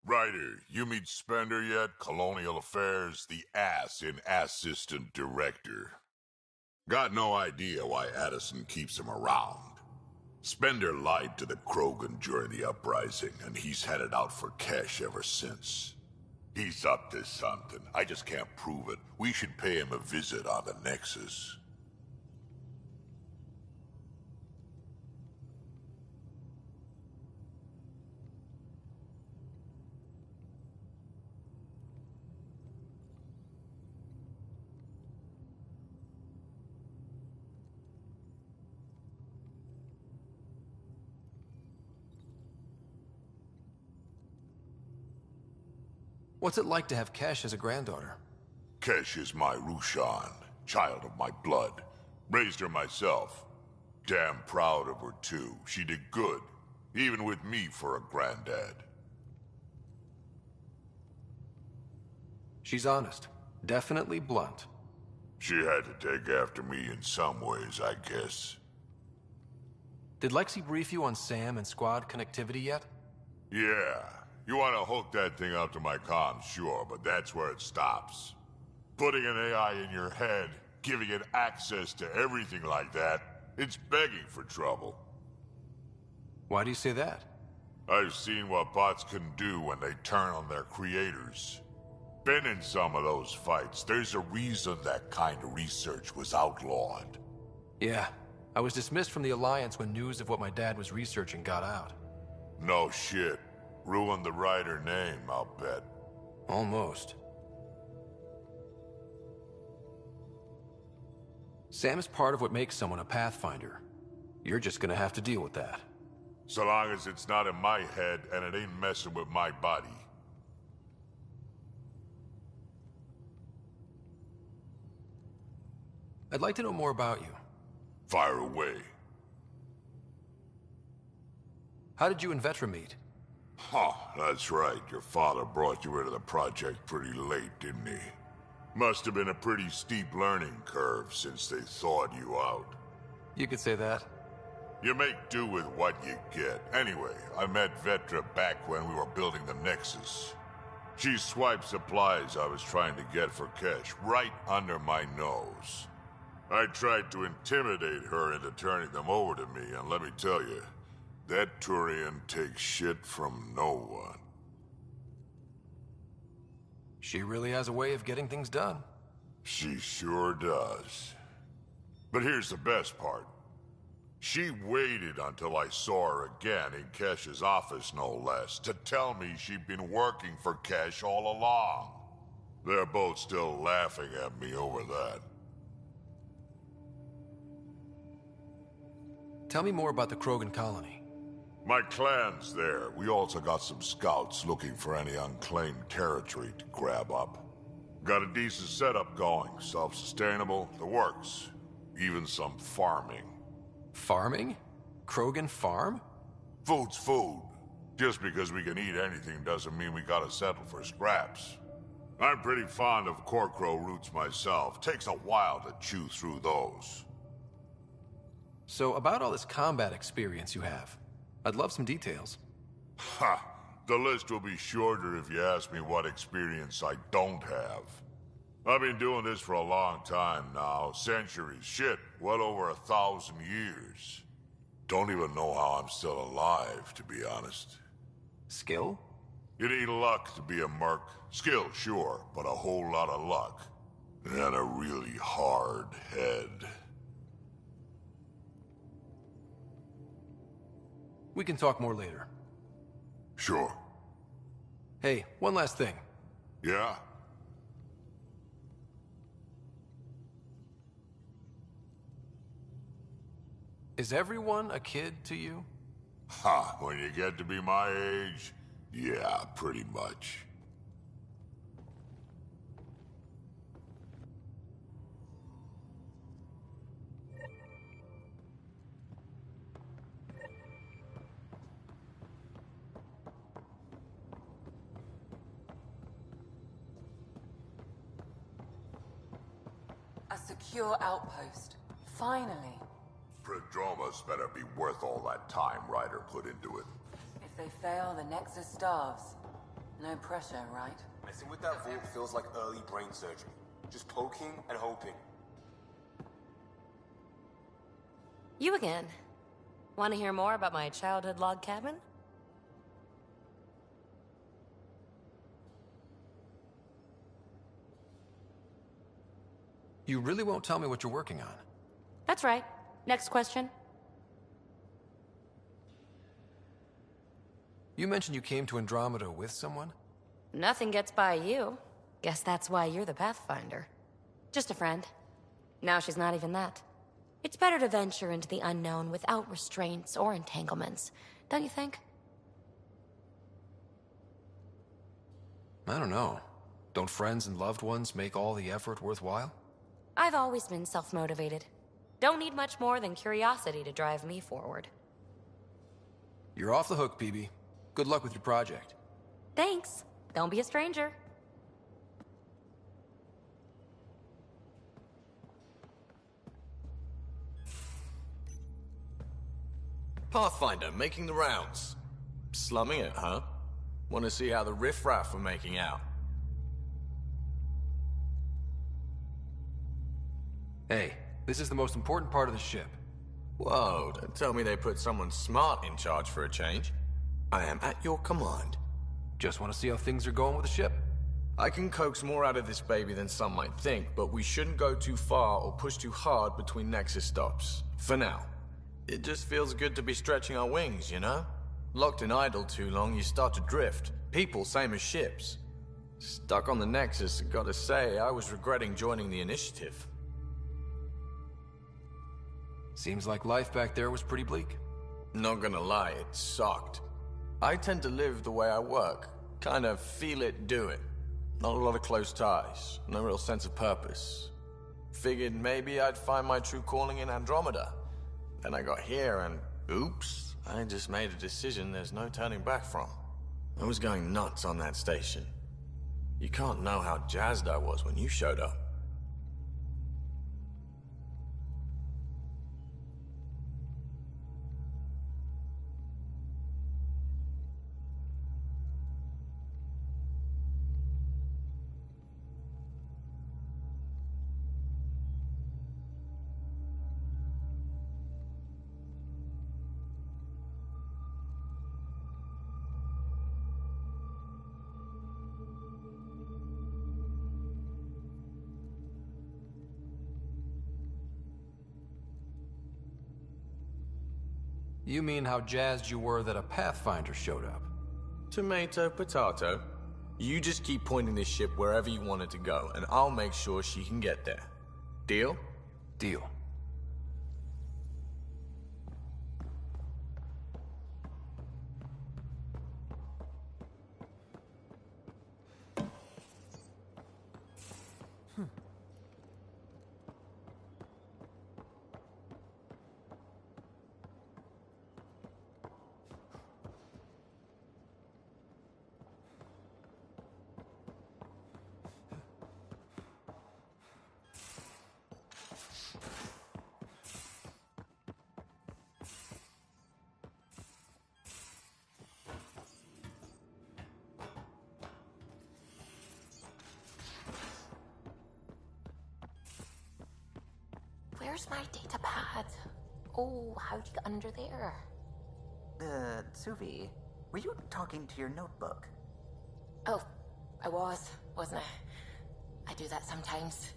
Ryder, you meet Spender yet? Colonial Affairs, the ass in Assistant Director. Got no idea why Addison keeps him around. Spender lied to the Krogan during the uprising, and he's headed out for cash ever since. He's up to something. I just can't prove it. We should pay him a visit on the Nexus. What's it like to have Kesh as a granddaughter? Kesh is my Rushan, child of my blood. Raised her myself. Damn proud of her too. She did good, even with me for a granddad. She's honest. Definitely blunt. She had to take after me in some ways, I guess. Did Lexi brief you on SAM and squad connectivity yet? Yeah. You want to hook that thing up to my comms, sure, but that's where it stops. Putting an AI in your head, giving it access to everything like that, it's begging for trouble. Why do you say that? I've seen what bots can do when they turn on their creators. Been in some of those fights. There's a reason that kind of research was outlawed. Yeah. I was dismissed from the Alliance when news of what my dad was researching got out. No shit. Ruined the Ryder name, I'll bet. Almost. Sam is part of what makes someone a Pathfinder. You're just gonna have to deal with that. So long as it's not in my head and it ain't messing with my body. I'd like to know more about you. Fire away. How did you and Vetra meet? Huh, that's right. Your father brought you into the project pretty late, didn't he? Must have been a pretty steep learning curve since they thawed you out. You could say that. You make do with what you get. Anyway, I met Vetra back when we were building the Nexus. She swiped supplies I was trying to get for Kesh right under my nose. I tried to intimidate her into turning them over to me, and let me tell you, that Turian takes shit from no one. She really has a way of getting things done. She sure does. But here's the best part. She waited until I saw her again in Kesh's office, no less, to tell me she'd been working for Kesh all along. They're both still laughing at me over that. Tell me more about the Krogan colony. My clan's there. We also got some scouts looking for any unclaimed territory to grab up. Got a decent setup going, self-sustainable, the works. Even some farming. Farming? Krogan farm? Food's food. Just because we can eat anything doesn't mean we gotta settle for scraps. I'm pretty fond of Corcrow roots myself. Takes a while to chew through those. So about all this combat experience you have, I'd love some details. Ha! The list will be shorter if you ask me what experience I don't have. I've been doing this for a long time now. Centuries. Shit, well over 1,000 years. Don't even know how I'm still alive, to be honest. Skill? You need luck to be a merc. Skill, sure, but a whole lot of luck. And a really hard head. We can talk more later. Sure. Hey, one last thing. Yeah? Is everyone a kid to you? Ha, when you get to be my age, yeah, pretty much. A secure outpost. Finally. Prodroma's better be worth all that time Ryder put into it. If they fail, the Nexus starves. No pressure, right? Messing with that vault feels like early brain surgery. Just poking and hoping. You again. Want to hear more about my childhood log cabin? You really won't tell me what you're working on? That's right. Next question. You mentioned you came to Andromeda with someone? Nothing gets by you. Guess that's why you're the Pathfinder. Just a friend. Now she's not even that. It's better to venture into the unknown without restraints or entanglements, don't you think? I don't know. Don't friends and loved ones make all the effort worthwhile? I've always been self-motivated. Don't need much more than curiosity to drive me forward. You're off the hook, PB. Good luck with your project. Thanks. Don't be a stranger. Pathfinder, making the rounds. Slumming it, huh? Want to see how the riffraff are making out? Hey, this is the most important part of the ship. Whoa, don't tell me they put someone smart in charge for a change. I am at your command. Just want to see how things are going with the ship. I can coax more out of this baby than some might think, but we shouldn't go too far or push too hard between Nexus stops. For now. It just feels good to be stretching our wings, you know? Locked in idle too long, you start to drift. People, same as ships. Stuck on the Nexus, gotta say, I was regretting joining the initiative. Seems like life back there was pretty bleak. Not gonna lie, it sucked. I tend to live the way I work. Kind of feel it, do it. Not a lot of close ties, no real sense of purpose. Figured maybe I'd find my true calling in Andromeda. Then I got here and, oops, I just made a decision there's no turning back from. I was going nuts on that station. You can't know how jazzed I was when you showed up. You mean how jazzed you were that a Pathfinder showed up? Tomato, potato. You just keep pointing this ship wherever you want it to go, and I'll make sure she can get there. Deal? Deal. Where's my data pad? Oh, how'd you get under there? Suvi, were you talking to your notebook? Oh, I wasn't I? I do that sometimes.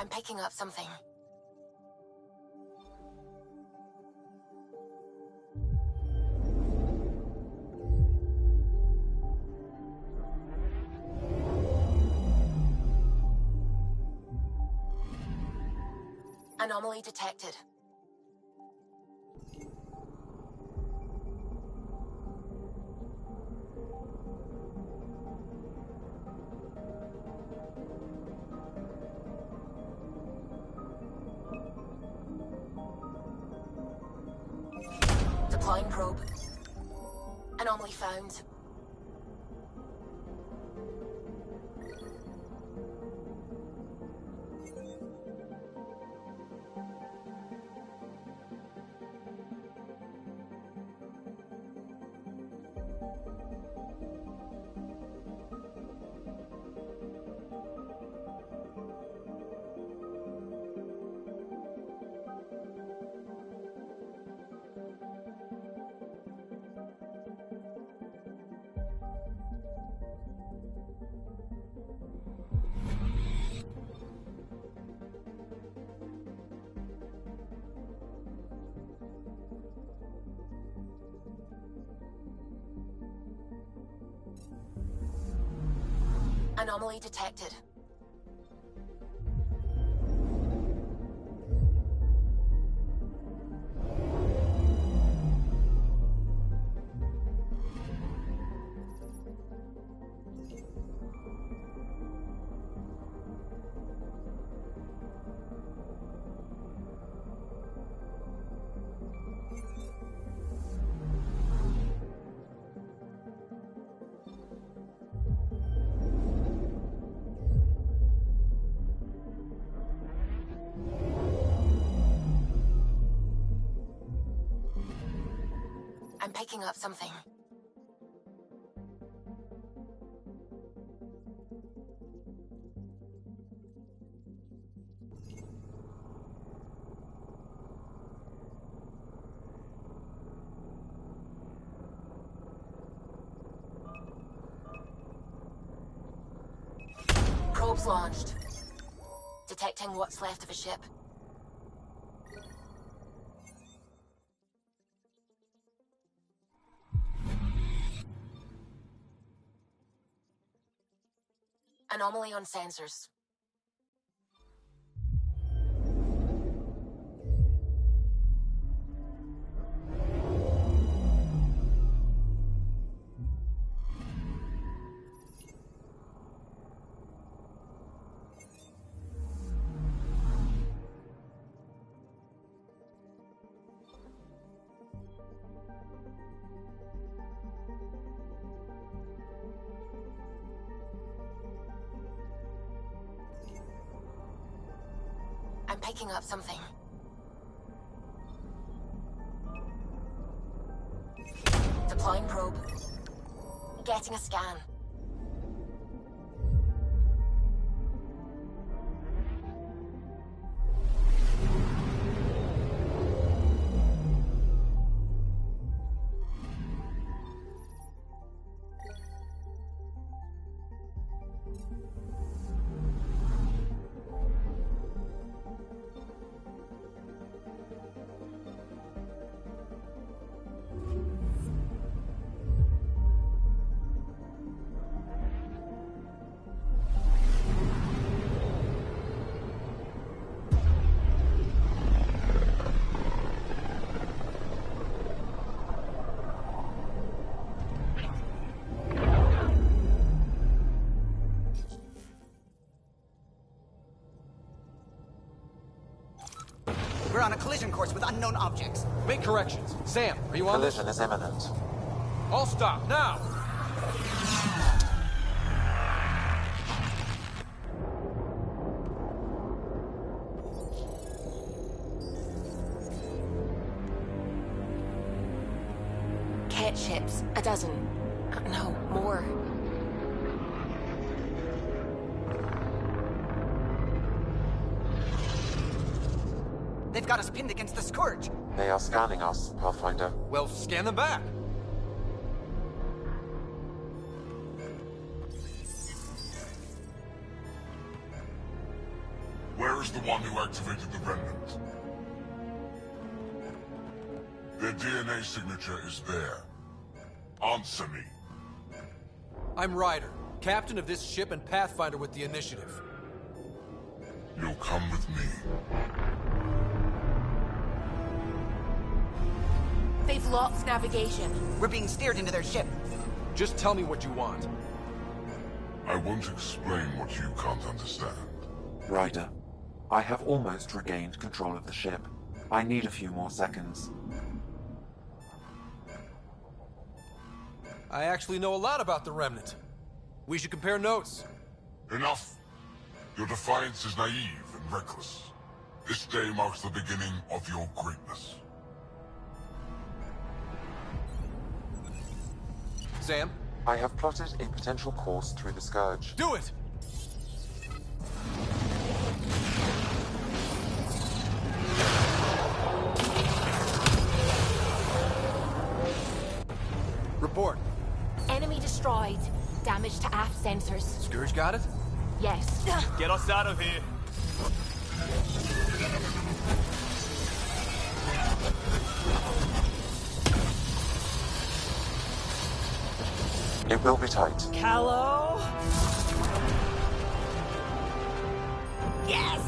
I'm picking up something. Anomaly detected. Deploying probe. Anomaly found. Anomaly detected. I'm picking up something. Probes launched. Detecting what's left of a ship. Anomaly on sensors. I'm picking up something. Deploying probe. Getting a scan. We're on a collision course with unknown objects. Make corrections. Sam, are you on this? Collision is imminent. All stop, now! Cat ships. A dozen. No, more. They've got us pinned against the Scourge. They are scanning us, Pathfinder. Well, scan them back. Where is the one who activated the remnant? Their DNA signature is there. Answer me. I'm Ryder, captain of this ship and Pathfinder with the initiative. You'll come with me. They've lost navigation. We're being steered into their ship. Just tell me what you want. I won't explain what you can't understand. Ryder, I have almost regained control of the ship. I need a few more seconds. I actually know a lot about the Remnant. We should compare notes. Enough! Your defiance is naive and reckless. This day marks the beginning of your greatness. Sam? I have plotted a potential course through the Scourge. Do it! Report. Enemy destroyed. Damage to aft sensors. Scourge got it? Yes. Get us out of here. It will be tight. Hello? Yes!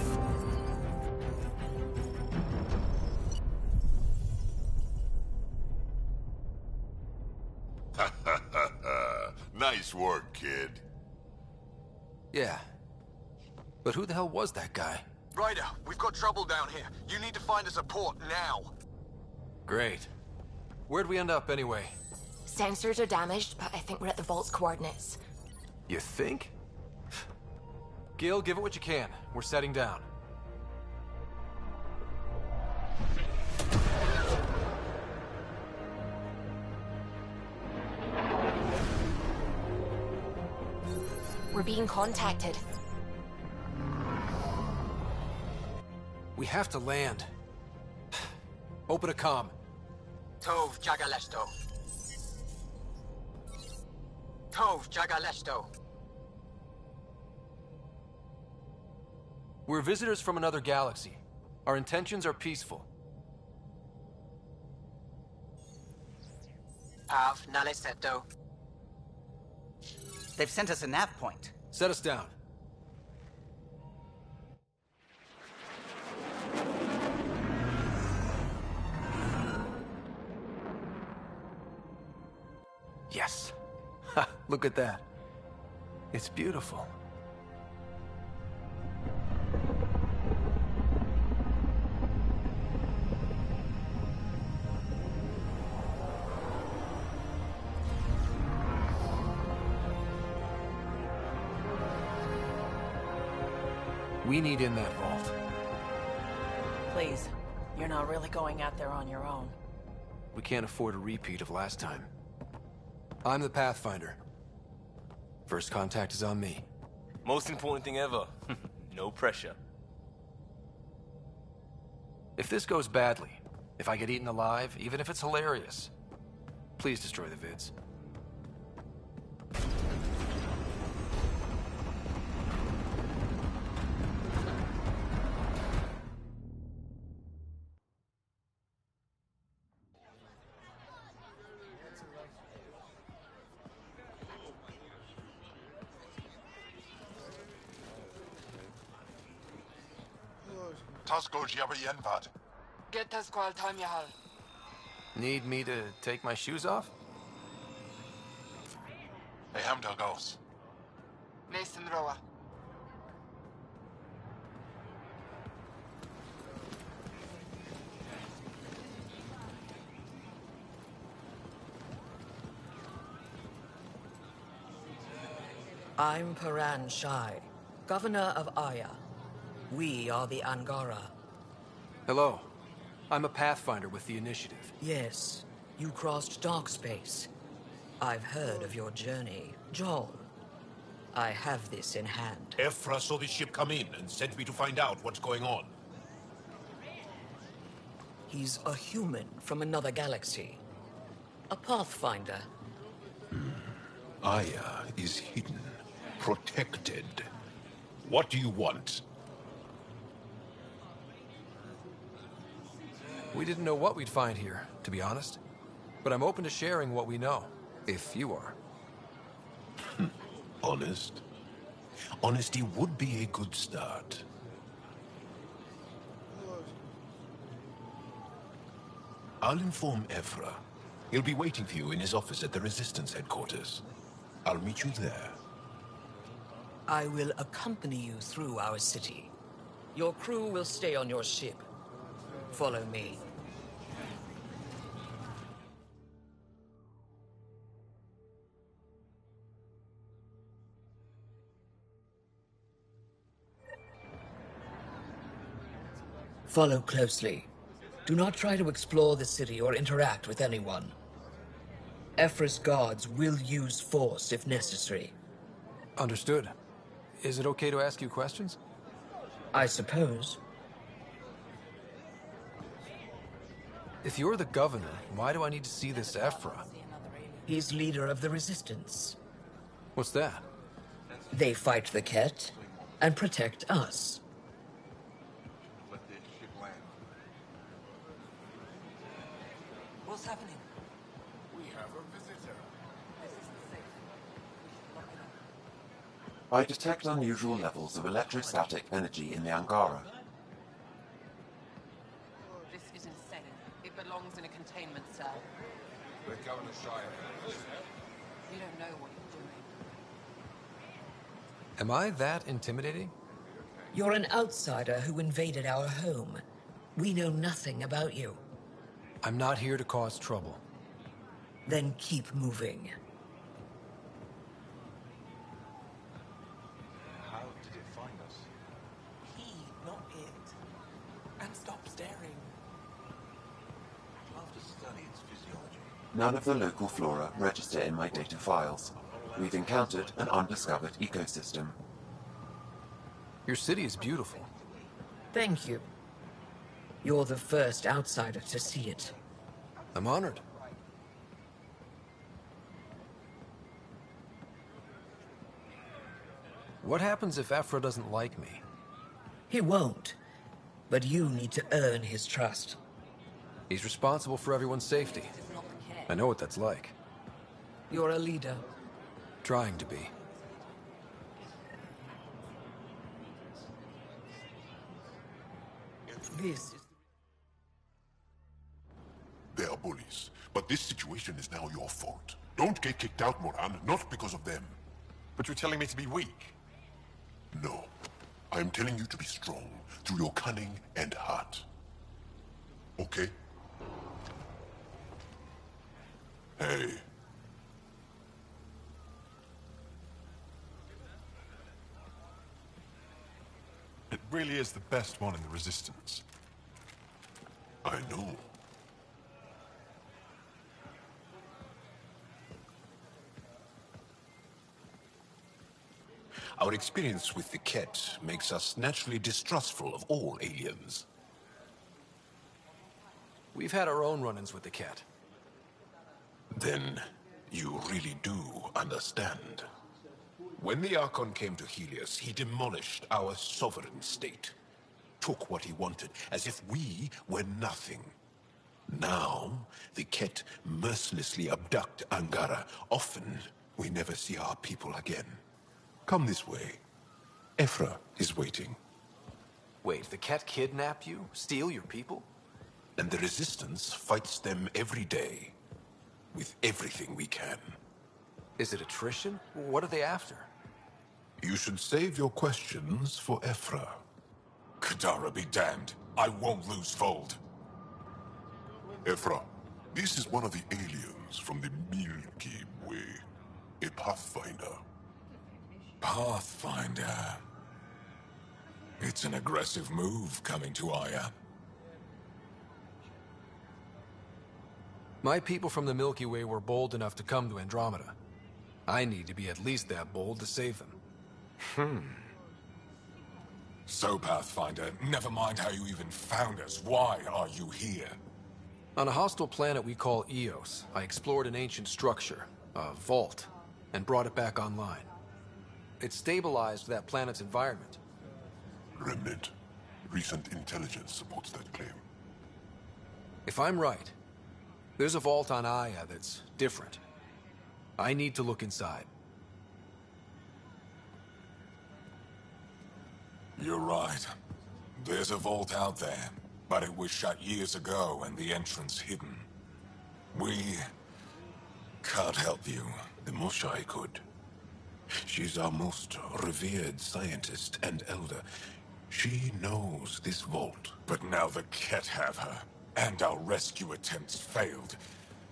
Nice work, kid. Yeah. But who the hell was that guy? Ryder, we've got trouble down here. You need to find us a port now. Great. Where'd we end up anyway? Sensors are damaged, but I think we're at the vault's coordinates. You think? Gil, give it what you can. We're setting down. We're being contacted. We have to land. Open a comm. Tov Jagalesto. Tov Jagalesto. We're visitors from another galaxy. Our intentions are peaceful. Av Naleseto. They've sent us a nav point. Set us down. Yes. Ha, look at that. It's beautiful. We need in that vault. Please, you're not really going out there on your own. We can't afford a repeat of last time. I'm the Pathfinder. First contact is on me. Most important thing ever. No pressure. If this goes badly, if I get eaten alive, even if it's hilarious, please destroy the vids. Tasco Jiabayenvat. Get us qual Tamyahal. Need me to take my shoes off? Ehamda Gauss. Nathan Roa. I'm Paran Shai, Governor of Aya. We are the Angara. Hello. I'm a Pathfinder with the Initiative. Yes, you crossed dark space. I've heard of your journey, Joel. I have this in hand. Ephra saw the ship come in and sent me to find out what's going on. He's a human from another galaxy. A Pathfinder. Aya is hidden, protected. What do you want? We didn't know what we'd find here, to be honest. But I'm open to sharing what we know, if you are. Honest? Honesty would be a good start. I'll inform Evra. He'll be waiting for you in his office at the Resistance headquarters. I'll meet you there. I will accompany you through our city. Your crew will stay on your ship. Follow me. Follow closely. Do not try to explore the city or interact with anyone. Ephra's guards will use force if necessary. Understood. Is it okay to ask you questions? I suppose. If you're the governor, why do I need to see this Ephra? He's leader of the Resistance. What's that? They fight the Ket and protect us. What's happening? We have a visitor. I detect unusual levels of electrostatic energy in the Angara. This is insane. It belongs in a containment cell. The Governor Shire. You don't know what you're doing. Am I that intimidating? You're an outsider who invaded our home. We know nothing about you. I'm not here to cause trouble. Then keep moving. How did it find us? He, not it. And stop staring. I'd love to study its physiology. None of the local flora register in my data files. We've encountered an undiscovered ecosystem. Your city is beautiful. Thank you. You're the first outsider to see it. I'm honored. What happens if Ephra doesn't like me? He won't. But you need to earn his trust. He's responsible for everyone's safety. I know what that's like. You're a leader. Trying to be. This is... They are bullies, but this situation is now your fault. Don't get kicked out, Moran, not because of them. But you're telling me to be weak? No. I'm telling you to be strong through your cunning and heart. Okay? Hey. It really is the best one in the Resistance. I know. Our experience with the Ket makes us naturally distrustful of all aliens. We've had our own run-ins with the Ket. Then you really do understand. When the Archon came to Helios, he demolished our sovereign state. Took what he wanted, as if we were nothing. Now, the Ket mercilessly abduct Angara. Often, we never see our people again. Come this way. Ephra is waiting. Wait, the Ket kidnap you? Steal your people? And the Resistance fights them every day. With everything we can. Is it attrition? What are they after? You should save your questions for Ephra. Kadara be damned. I won't lose fold. Ephra, this is one of the aliens from the Milky Way. A Pathfinder. Pathfinder. It's an aggressive move coming to Aya. My people from the Milky Way were bold enough to come to Andromeda. I need to be at least that bold to save them. So, Pathfinder, never mind how you even found us. Why are you here? On a hostile planet we call Eos, I explored an ancient structure, a vault, and brought it back online. It stabilized that planet's environment. Remnant. Recent intelligence supports that claim. If I'm right, there's a vault on Aya that's different. I need to look inside. You're right. There's a vault out there. but it was shut years ago and the entrance hidden. We can't help you. The Moshai could. She's our most revered scientist and elder. She knows this vault. But now the Ket have her, and our rescue attempts failed.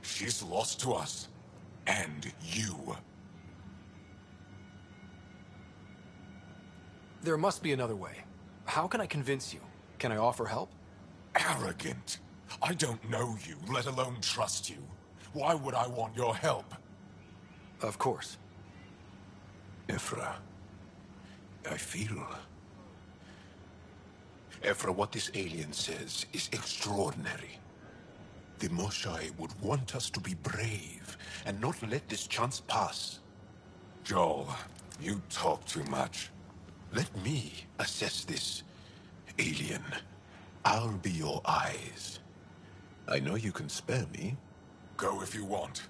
She's lost to us. And you. There must be another way. How can I convince you? Can I offer help? Arrogant. I don't know you, let alone trust you. Why would I want your help? Of course. Ephra, I feel... Ephra, what this alien says is extraordinary. The Moshai would want us to be brave and not let this chance pass. Joel, you talk too much. Let me assess this, alien. I'll be your eyes. I know you can spare me. Go if you want.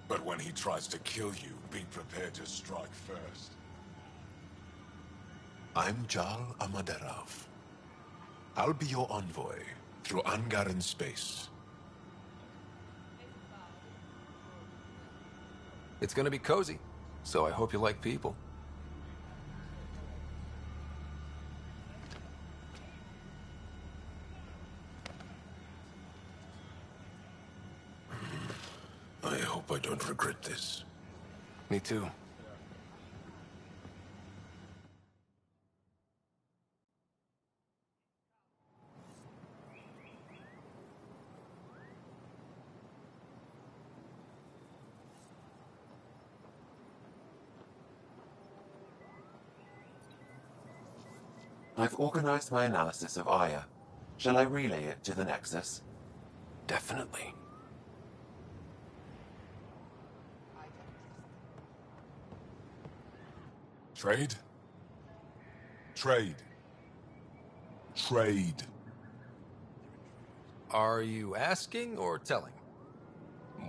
But when he tries to kill you, be prepared to strike first. I'm Jal Amaderov. I'll be your envoy through Angaran space. It's gonna be cozy, so I hope you like people. I hope I don't regret this. Me too. I've organized my analysis of Aya. Shall I relay it to the Nexus? Definitely. Trade? Trade. Trade. Are you asking or telling?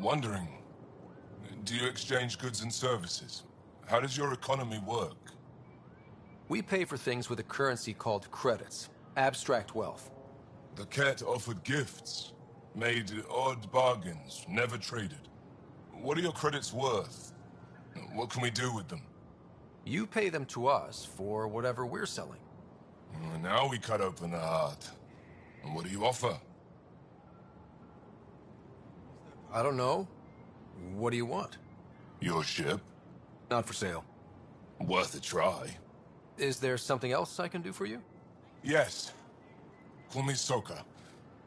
Wondering. Do you exchange goods and services? How does your economy work? We pay for things with a currency called credits. Abstract wealth. The Ket offered gifts. Made odd bargains, never traded. What are your credits worth? What can we do with them? You pay them to us for whatever we're selling. Now we cut open the heart. And what do you offer? I don't know. What do you want? Your ship? Not for sale. Worth a try. Is there something else I can do for you? Yes. Call me Soka.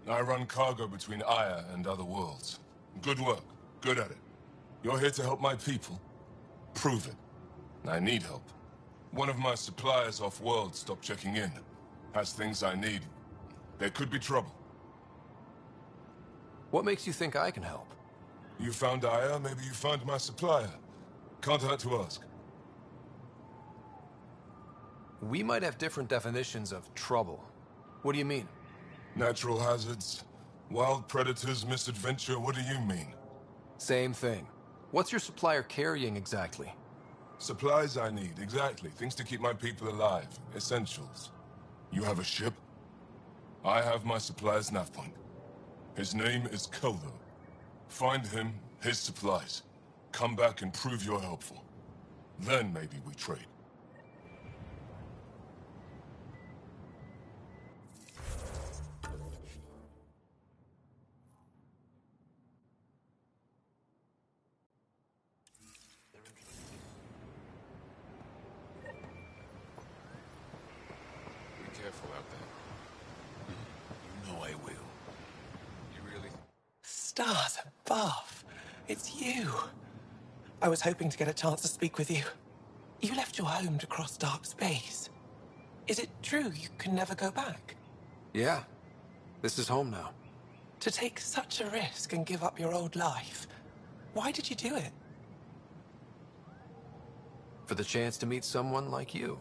I run cargo between Aya and other worlds. Good work. Good at it. You're here to help my people. Prove it. I need help. One of my suppliers off-world stopped checking in. Has things I need. There could be trouble. What makes you think I can help? You found Aya, maybe you found my supplier. Can't hurt to ask. We might have different definitions of trouble. What do you mean? Natural hazards, wild predators, misadventure, what do you mean? Same thing. What's your supplier carrying exactly? Supplies I need, exactly. Things to keep my people alive. Essentials. You have a ship? I have my supplier's nav point. His name is Koldo. Find him, his supplies. Come back and prove you're helpful. Then maybe we trade. Be careful out there. You know I will. You really... Stars above! It's you! I was hoping to get a chance to speak with you. You left your home to cross dark space. Is it true you can never go back? Yeah. This is home now. To take such a risk and give up your old life, why did you do it? For the chance to meet someone like you.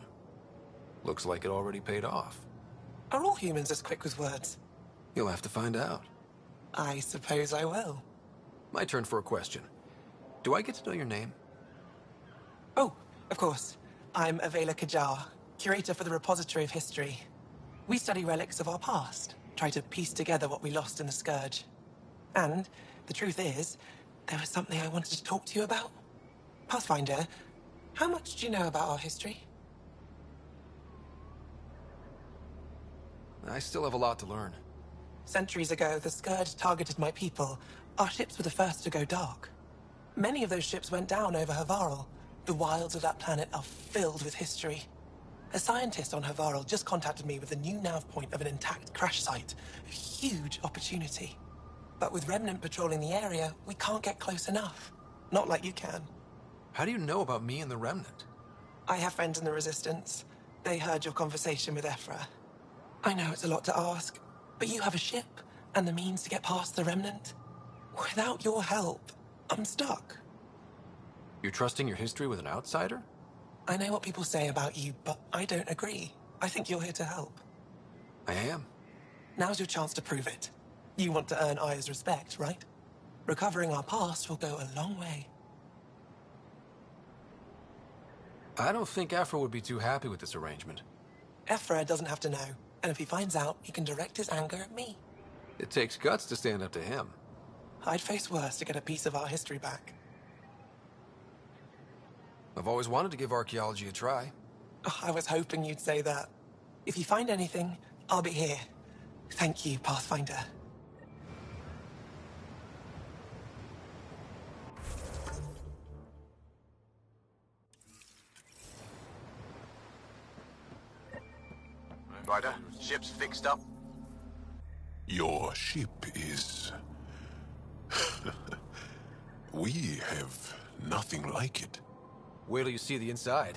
Looks like it already paid off. Are all humans as quick with words? You'll have to find out. I suppose I will. My turn for a question. Do I get to know your name? Oh, of course. I'm Avela Kajar, curator for the Repository of History. We study relics of our past. try to piece together what we lost in the Scourge. And the truth is, there was something I wanted to talk to you about. Pathfinder, how much do you know about our history? I still have a lot to learn. Centuries ago, the Scourge targeted my people. Our ships were the first to go dark. Many of those ships went down over Havarl. The wilds of that planet are filled with history. A scientist on Havarl just contacted me with the new nav point of an intact crash site. A huge opportunity. But with Remnant patrolling the area, we can't get close enough. Not like you can. How do you know about me and the Remnant? I have friends in the Resistance. They heard your conversation with Ephra. I know it's a lot to ask, but you have a ship and the means to get past the Remnant. Without your help, I'm stuck. You're trusting your history with an outsider? I know what people say about you, but I don't agree. I think you're here to help. I am. Now's your chance to prove it. You want to earn Aya's respect, right? Recovering our past will go a long way. I don't think Ephra would be too happy with this arrangement. Ephra doesn't have to know, and if he finds out, he can direct his anger at me. It takes guts to stand up to him. I'd face worse to get a piece of our history back. I've always wanted to give archaeology a try. Oh, I was hoping you'd say that. If you find anything, I'll be here. Thank you, Pathfinder. Ryder, ship's fixed up. Your ship is... We have nothing like it. Wait till you see the inside.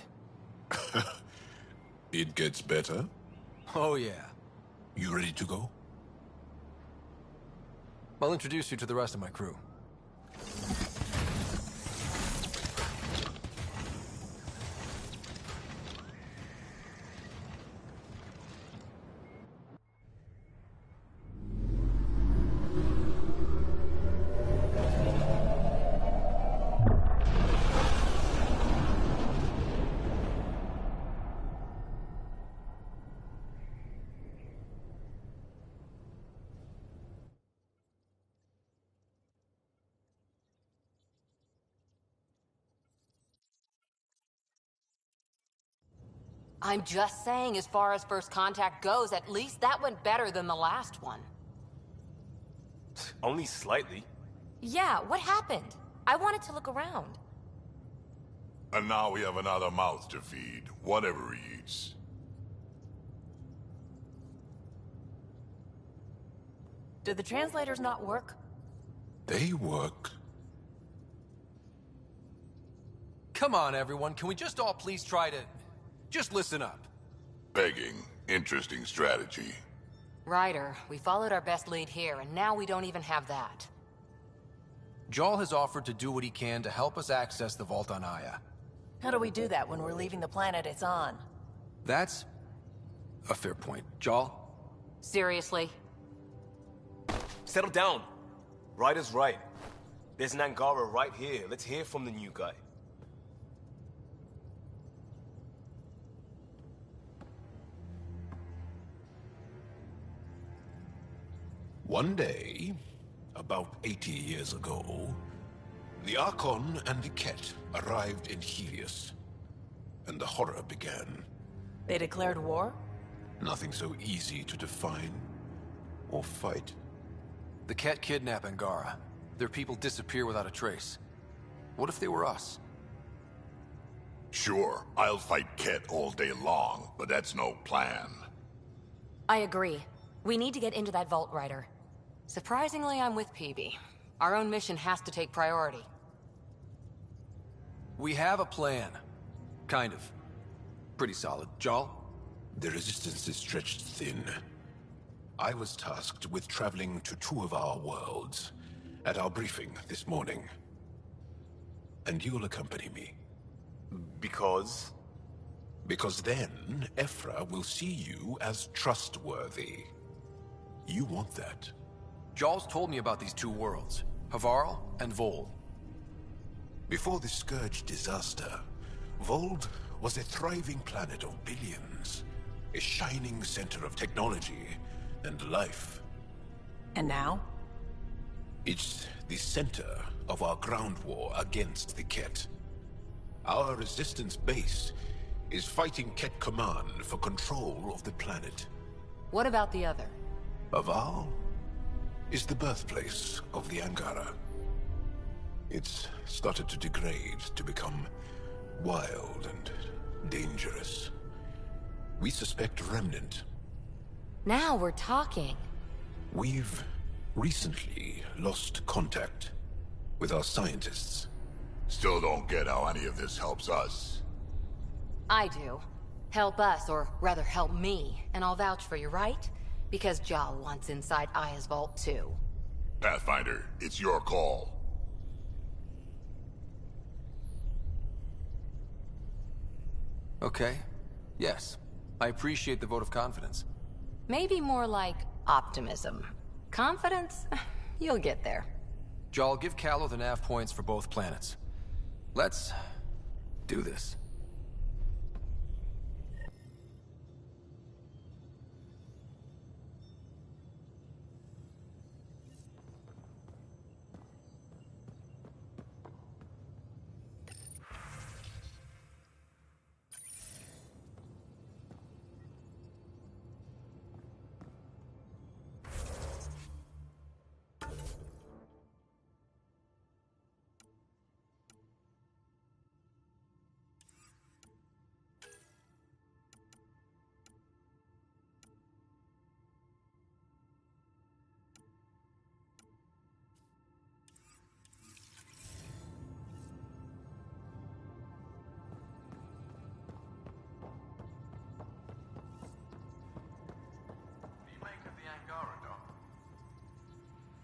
It gets better? Oh, yeah. You ready to go? I'll introduce you to the rest of my crew. I'm just saying, as far as first contact goes, at least that went better than the last one. Only slightly. Yeah, what happened? I wanted to look around. And now we have another mouth to feed, whatever he eats. Did the translators not work? They work. Come on, everyone. Can we just all please try to... just listen up? Begging. Interesting strategy. Ryder, we followed our best lead here, and now we don't even have that. Jarl has offered to do what he can to help us access the vault on Aya. How do we do that when we're leaving the planet it's on? That's a fair point. Jarl? Seriously? Settle down. Ryder's right. There's an Angara right here. Let's hear from the new guy. One day, about 80 years ago, the Archon and the Ket arrived in Helios, and the horror began. They declared war? Nothing so easy to define or fight. The Ket kidnap Angara. Their people disappear without a trace. What if they were us? Sure, I'll fight Ket all day long, but that's no plan. I agree. We need to get into that vault, Ryder. Surprisingly, I'm with Peavy. Our own mission has to take priority. We have a plan. Kind of. Pretty solid. Jarl? The resistance is stretched thin. I was tasked with traveling to two of our worlds at our briefing this morning. And you'll accompany me. Because? Because then, Ephra will see you as trustworthy. You want that. Jarl's told me about these two worlds, Havarl and Vold. Before the Scourge disaster, Vold was a thriving planet of billions, a shining center of technology and life. And now? It's the center of our ground war against the Ket. Our resistance base is fighting Ket Command for control of the planet. What about the other? Aval is the birthplace of the Angara. It's started to degrade, to become wild and dangerous. We suspect Remnant. Now we're talking. We've recently lost contact with our scientists. Still don't get how any of this helps us. I do. Help us, or rather help me, and I'll vouch for you, right? Because Jal wants inside Aya's vault too. Pathfinder, it's your call. Okay. Yes. I appreciate the vote of confidence. Maybe more like optimism. Confidence? You'll get there. Jal, give Callow the nav points for both planets. Let's do this.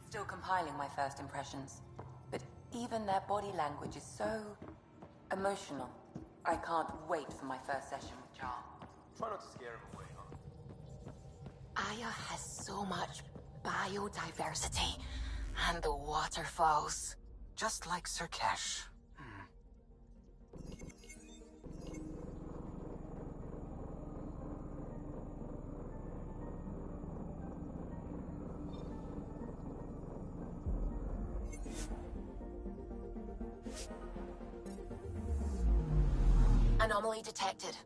Still compiling my first impressions. But even their body language is so emotional. I can't wait for my first session with Jar. Try not to scare him away, huh? Aya has so much biodiversity. And the waterfalls. Just like Sirkesh. Anomaly detected.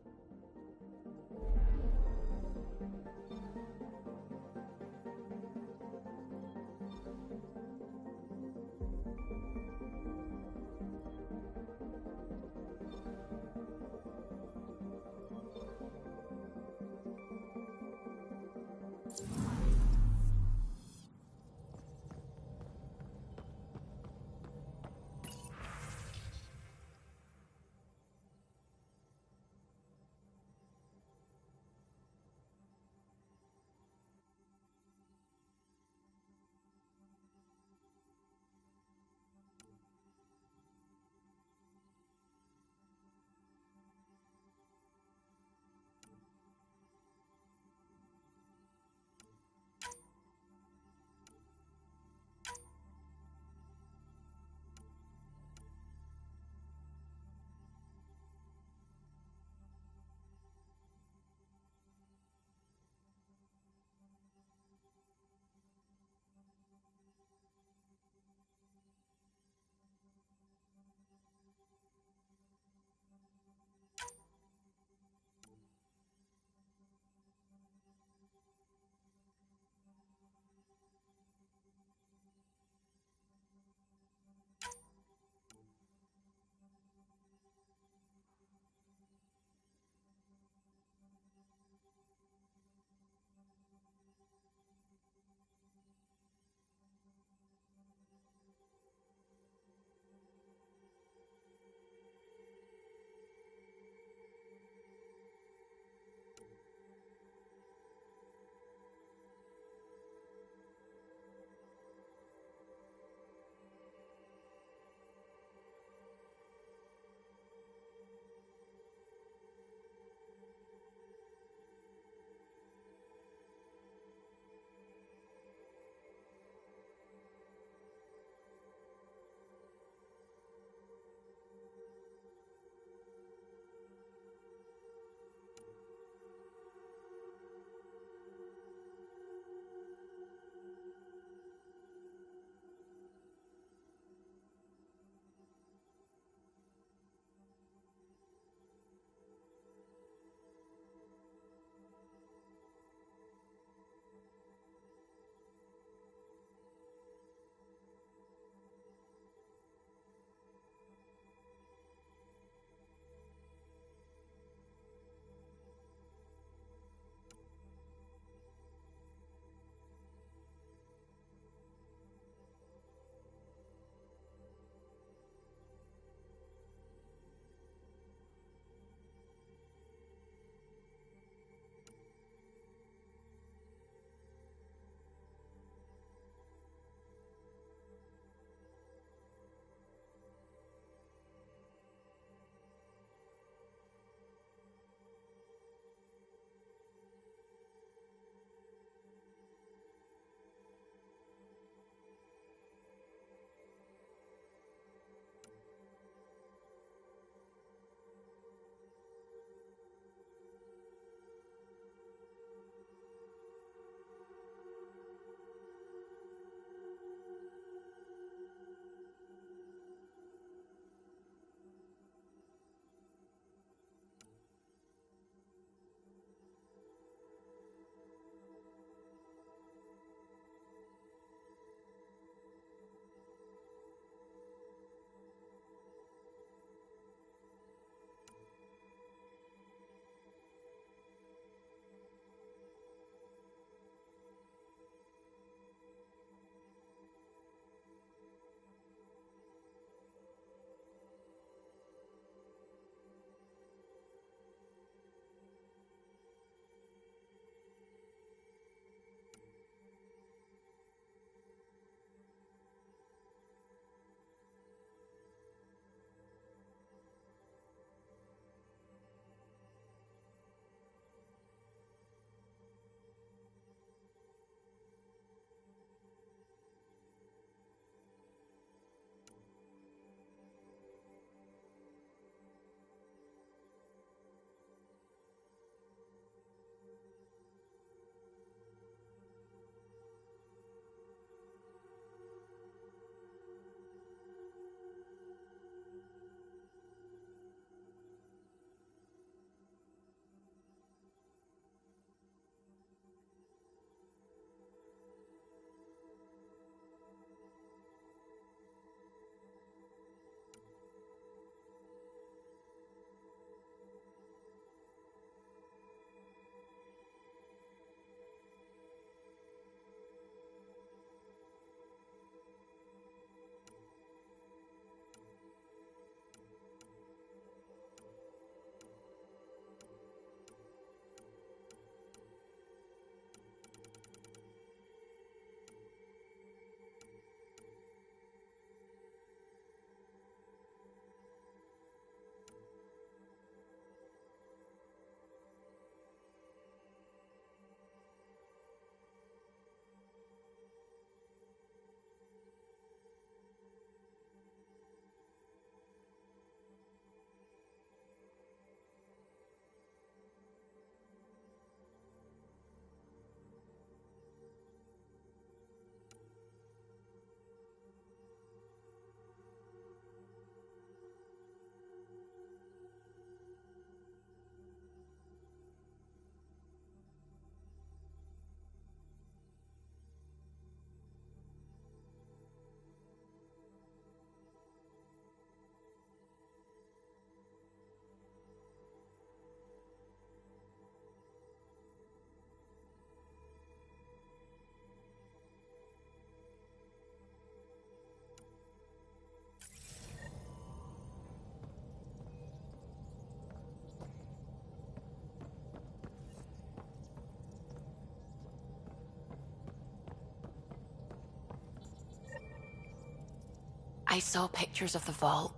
I saw pictures of the vault.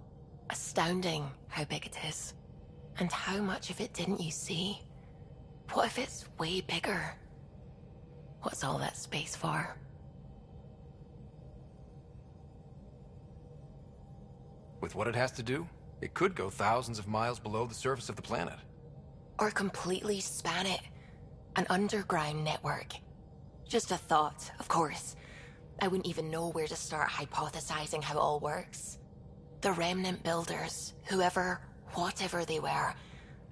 Astounding how big it is. And how much of it didn't you see? What if it's way bigger? What's all that space for? With what it has to do, it could go thousands of miles below the surface of the planet. Or completely span it. An underground network. Just a thought, of course. I wouldn't even know where to start hypothesizing how it all works. The Remnant builders, whoever, whatever they were,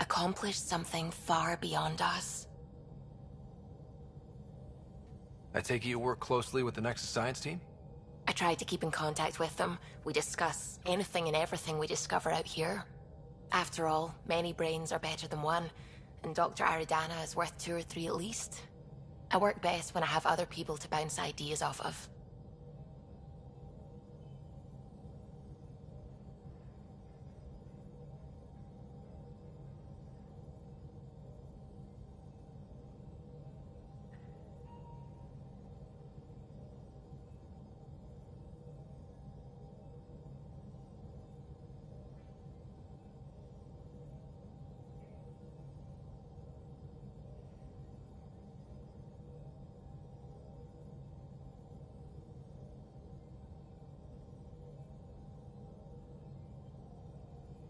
accomplished something far beyond us. I take it you work closely with the Nexus science team? I tried to keep in contact with them. We discuss anything and everything we discover out here. After all, many brains are better than one, and Dr. Aridana is worth 2 or 3 at least. I work best when I have other people to bounce ideas off of.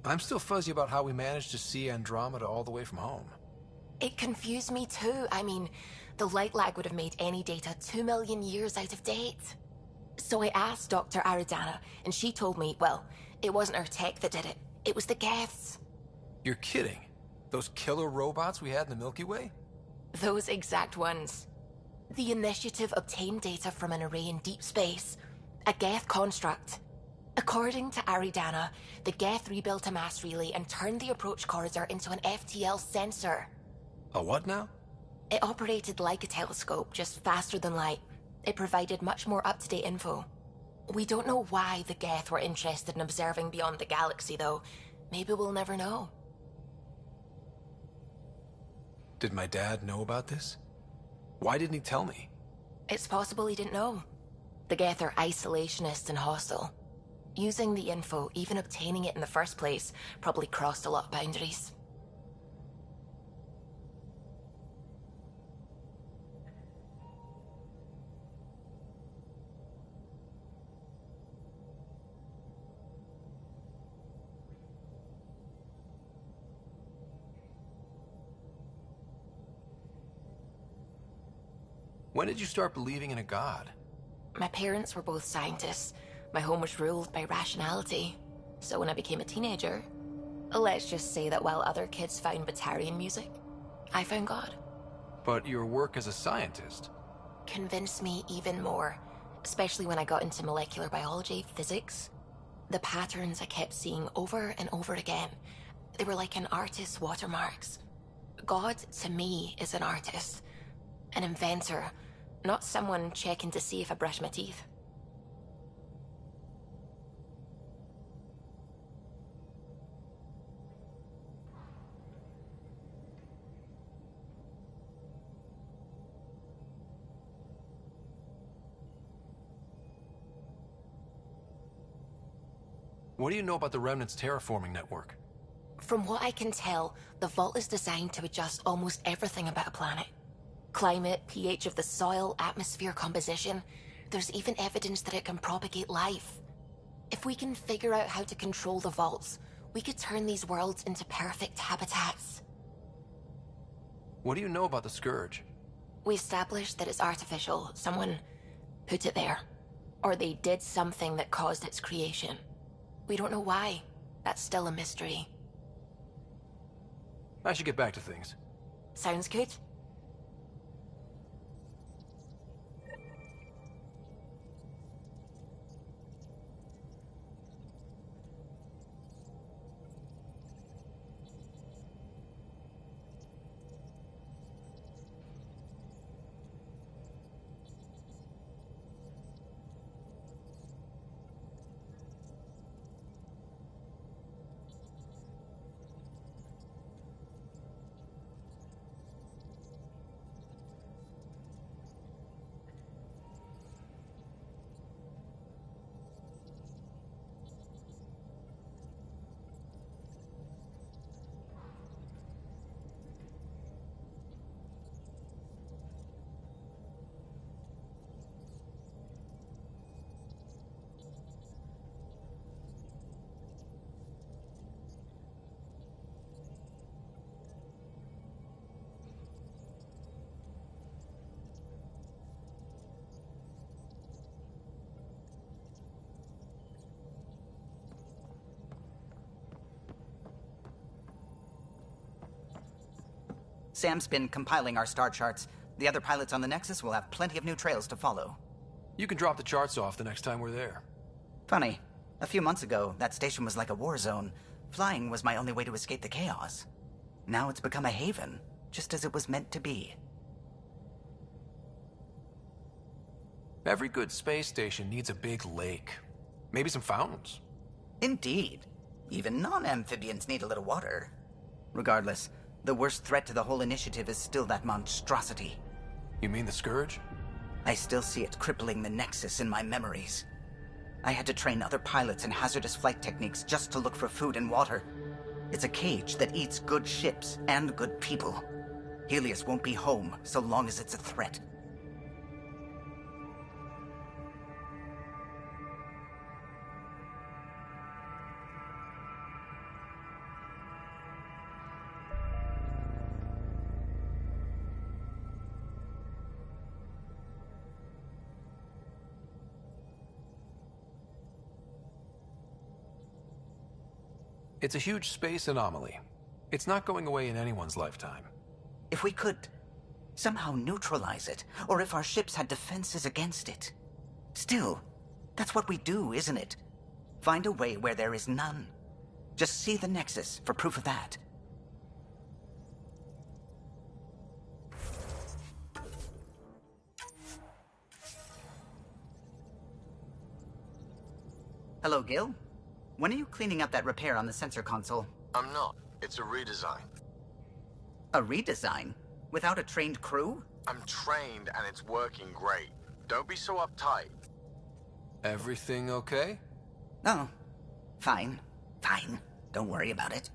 I'm still fuzzy about how we managed to see Andromeda all the way from home. It confused me too. I mean, the light lag would have made any data 2 million years out of date. So I asked Dr. Aridana, and she told me, well, it wasn't her tech that did it. It was the Geths. You're kidding. Those killer robots we had in the Milky Way? Those exact ones. The Initiative obtained data from an array in deep space. A Geth construct. According to Aridana, the Geth rebuilt a mass relay and turned the approach corridor into an FTL sensor. A what now? It operated like a telescope, just faster than light. It provided much more up-to-date info. We don't know why the Geth were interested in observing beyond the galaxy, though. Maybe we'll never know. Did my dad know about this? Why didn't he tell me? It's possible he didn't know. The Geth are isolationist and hostile. Using the info, even obtaining it in the first place, probably crossed a lot of boundaries. When did you start believing in a god? My parents were both scientists. My home was ruled by rationality. So when I became a teenager, let's just say that while other kids found Batarian music, I found God. But your work as a scientist Convinced me even more, especially when I got into molecular biology, physics. The patterns I kept seeing over and over again, they were like an artist's watermarks. God, to me, is an artist, an inventor, not someone checking to see if I brush my teeth. What do you know about the Remnant's terraforming network? From what I can tell, the vault is designed to adjust almost everything about a planet. Climate, pH of the soil, atmosphere composition. There's even evidence that it can propagate life. If we can figure out how to control the vaults, we could turn these worlds into perfect habitats. What do you know about the Scourge? We established that it's artificial. Someone put it there. Or they did something that caused its creation. We don't know why. That's still a mystery. I should get back to things. Sounds good. Sam's been compiling our star charts. The other pilots on the Nexus will have plenty of new trails to follow. You can drop the charts off the next time we're there. Funny. A few months ago, that station was like a war zone. Flying was my only way to escape the chaos. Now it's become a haven, just as it was meant to be. Every good space station needs a big lake. Maybe some fountains. Indeed. Even non-amphibians need a little water. Regardless, the worst threat to the whole initiative is still that monstrosity. You mean the Scourge? I still see it crippling the Nexus in my memories. I had to train other pilots in hazardous flight techniques just to look for food and water. It's a cage that eats good ships and good people. Helios won't be home so long as it's a threat. It's a huge space anomaly. It's not going away in anyone's lifetime. If we could somehow neutralize it, or if our ships had defenses against it. Still, that's what we do, isn't it? Find a way where there is none. Just see the Nexus for proof of that. Hello, Gil? When are you cleaning up that repair on the sensor console? I'm not. It's a redesign. A redesign? Without a trained crew? I'm trained and it's working great. Don't be so uptight. Everything okay? Oh, fine. Fine. Don't worry about it.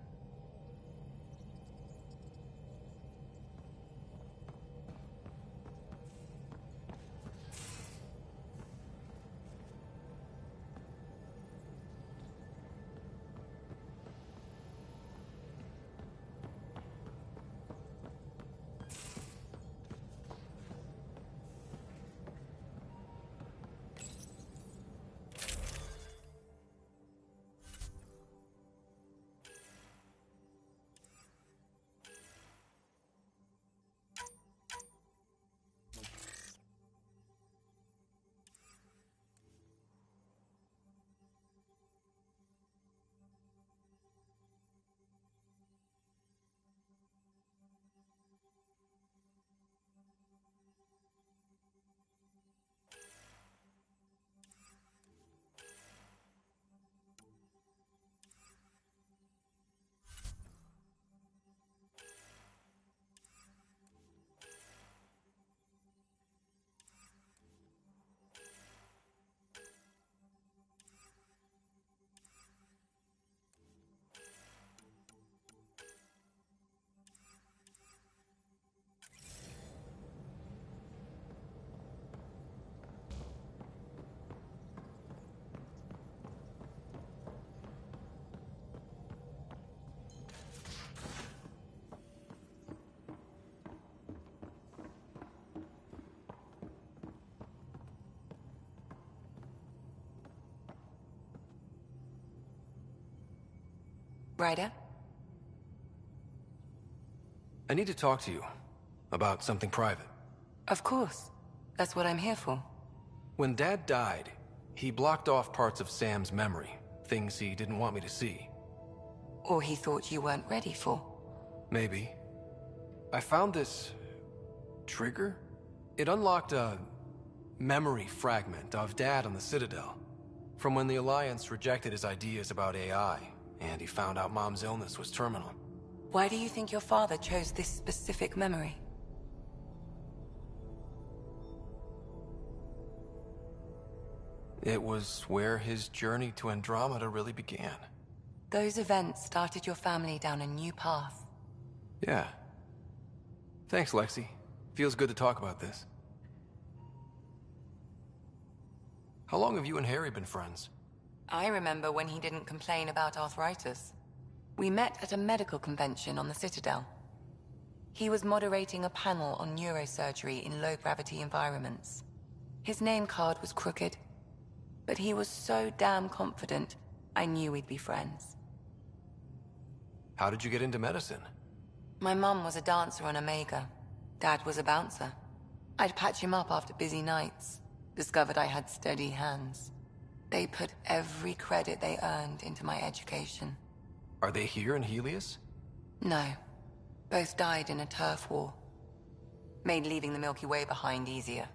Ryder? I need to talk to you about something private. Of course. That's what I'm here for. When Dad died, he blocked off parts of Sam's memory, things he didn't want me to see. Or he thought you weren't ready for. Maybe. I found this trigger. It unlocked a memory fragment of Dad on the Citadel, from when the Alliance rejected his ideas about AI, and he found out Mom's illness was terminal. Why do you think your father chose this specific memory? It was where his journey to Andromeda really began. Those events started your family down a new path. Yeah. Thanks, Lexi. Feels good to talk about this. How long have you and Harry been friends? I remember when he didn't complain about arthritis. We met at a medical convention on the Citadel. He was moderating a panel on neurosurgery in low-gravity environments. His name card was crooked, but he was so damn confident, I knew we'd be friends. How did you get into medicine? My mum was a dancer on Omega. Dad was a bouncer. I'd patch him up after busy nights. Discovered I had steady hands. They put every credit they earned into my education. Are they here in Helios? No. Both died in a turf war. Made leaving the Milky Way behind easier.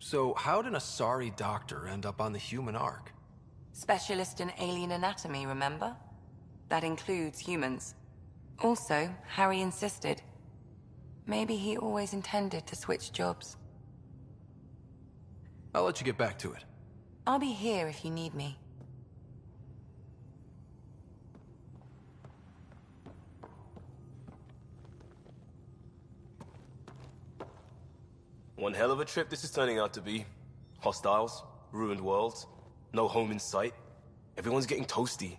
So how did a Asari doctor end up on the human Ark? Specialist in alien anatomy, remember? That includes humans. Also, Harry insisted. Maybe he always intended to switch jobs. I'll let you get back to it. I'll be here if you need me. One hell of a trip this is turning out to be. Hostiles, ruined worlds, no home in sight. Everyone's getting toasty.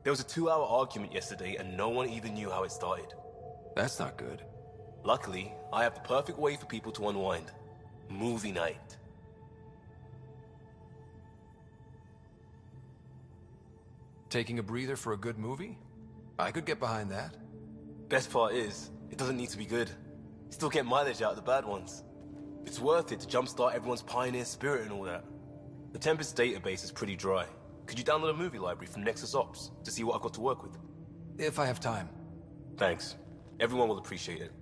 There was a 2-hour argument yesterday and no one even knew how it started. That's not good. Luckily, I have the perfect way for people to unwind. Movie night. Taking a breather for a good movie? I could get behind that. Best part is, it doesn't need to be good. Still get mileage out of the bad ones. It's worth it to jumpstart everyone's pioneer spirit and all that. The Tempest database is pretty dry. Could you download a movie library from Nexus Ops to see what I've got to work with? If I have time. Thanks. Everyone will appreciate it.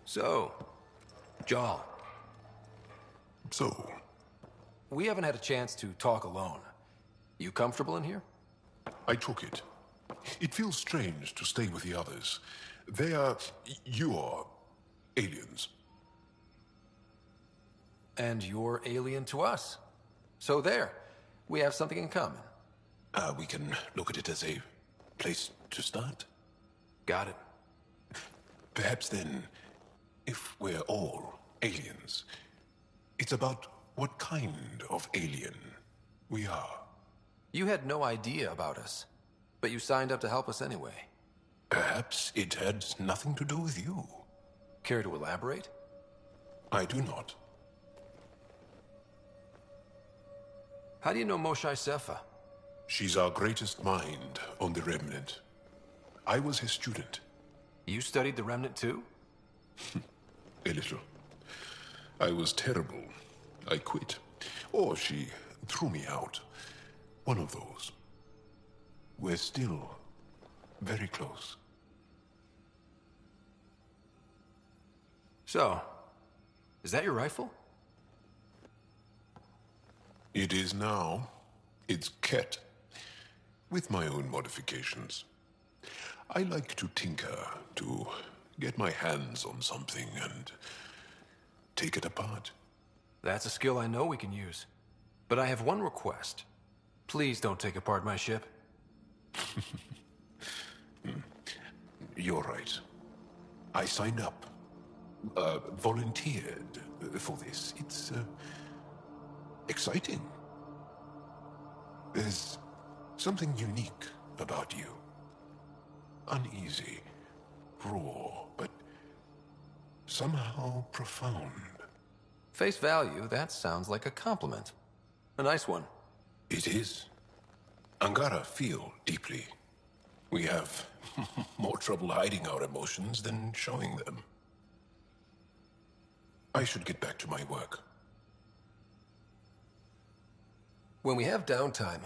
So, Jaal. So? We haven't had a chance to talk alone. You comfortable in here? I took it. It feels strange to stay with the others. They are... you are... aliens. And you're alien to us. So there. We have something in common. We can look at it as a place to start. Got it. Perhaps then, if we're all aliens, it's about what kind of alien we are. You had no idea about us, but you signed up to help us anyway. Perhaps it had nothing to do with you. Care to elaborate? I do not. How do you know Moshae Sefa? She's our greatest mind on the Remnant. I was his student. You studied the Remnant too? A little. I was terrible. I quit. Or she threw me out. One of those. We're still very close. So, is that your rifle? It is now. It's Ket. With my own modifications. I like to tinker, to get my hands on something and take it apart. That's a skill I know we can use. But I have one request. Please don't take apart my ship. You're right. I signed up. Volunteered for this. It's exciting. There's something unique about you. Uneasy, raw, but somehow profound. Face value, that sounds like a compliment. A nice one. It is. Angara feel deeply. We have more trouble hiding our emotions than showing them. I should get back to my work. When we have downtime,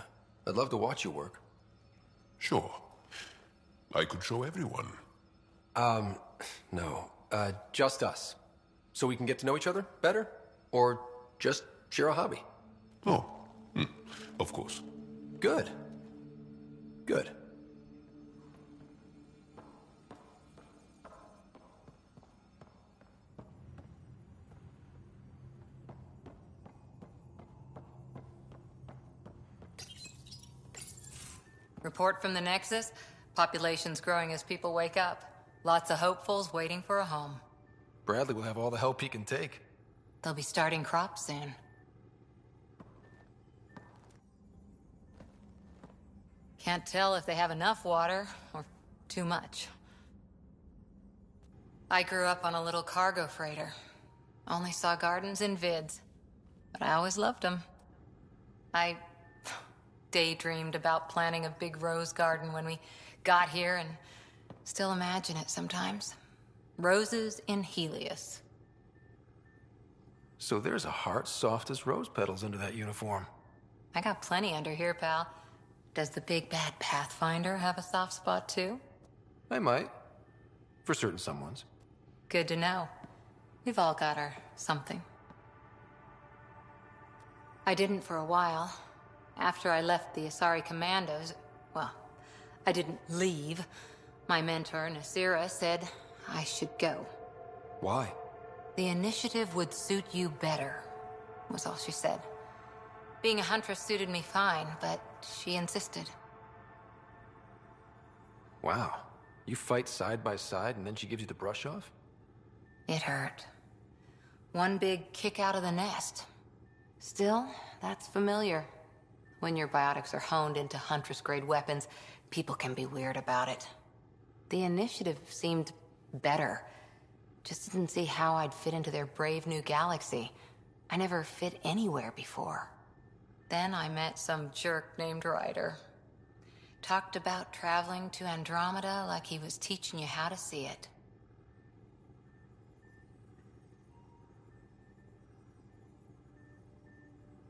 I'd love to watch you work. Sure. I could show everyone. No. Just us. So we can get to know each other better? Or just share a hobby? Oh, of course. Good. Good. Report from the Nexus. Population's growing as people wake up. Lots of hopefuls waiting for a home. Bradley will have all the help he can take. They'll be starting crops soon. Can't tell if they have enough water or too much. I grew up on a little cargo freighter. Only saw gardens in vids, but I always loved them. I daydreamed about planting a big rose garden when we got here and still imagine it sometimes. Roses in Helios. So there's a heart soft as rose petals under that uniform. I got plenty under here, pal. Does the big bad Pathfinder have a soft spot too? I might. For certain someones. Good to know. We've all got our something. I didn't for a while. After I left the Asari Commandos, well, I didn't leave. My mentor, Nasira, said I should go. Why? The initiative would suit you better, was all she said. Being a huntress suited me fine, but she insisted. Wow. You fight side by side and then she gives you the brush off? It hurt. One big kick out of the nest. Still, that's familiar. When your biotics are honed into Huntress-grade weapons, people can be weird about it. The initiative seemed better. Just didn't see how I'd fit into their brave new galaxy. I never fit anywhere before. Then I met some jerk named Ryder. Talked about traveling to Andromeda like he was teaching you how to see it.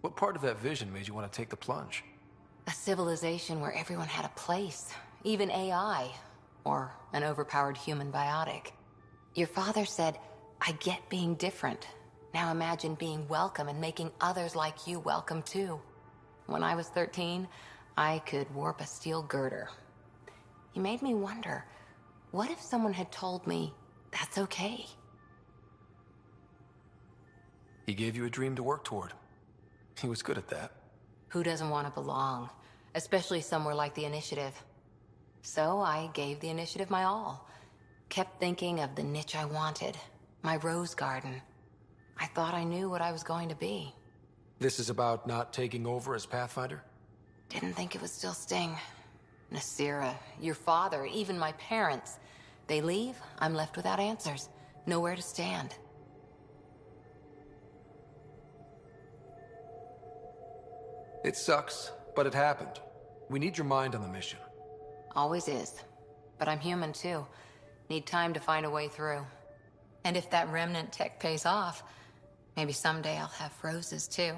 What part of that vision made you want to take the plunge? A civilization where everyone had a place, even AI, or an overpowered human biotic. Your father said, I get being different. Now imagine being welcome and making others like you welcome too. When I was 13, I could warp a steel girder. He made me wonder, what if someone had told me that's okay? He gave you a dream to work toward. He was good at that. Who doesn't want to belong? Especially somewhere like the Initiative. So I gave the Initiative my all. Kept thinking of the niche I wanted. My rose garden. I thought I knew what I was going to be. This is about not taking over as Pathfinder? Didn't think it would still sting. Nasira, your father, even my parents. They leave, I'm left without answers. Nowhere to stand. It sucks, but it happened. We need your mind on the mission. Always is. But I'm human too. Need time to find a way through. And if that remnant tech pays off, maybe someday I'll have roses too.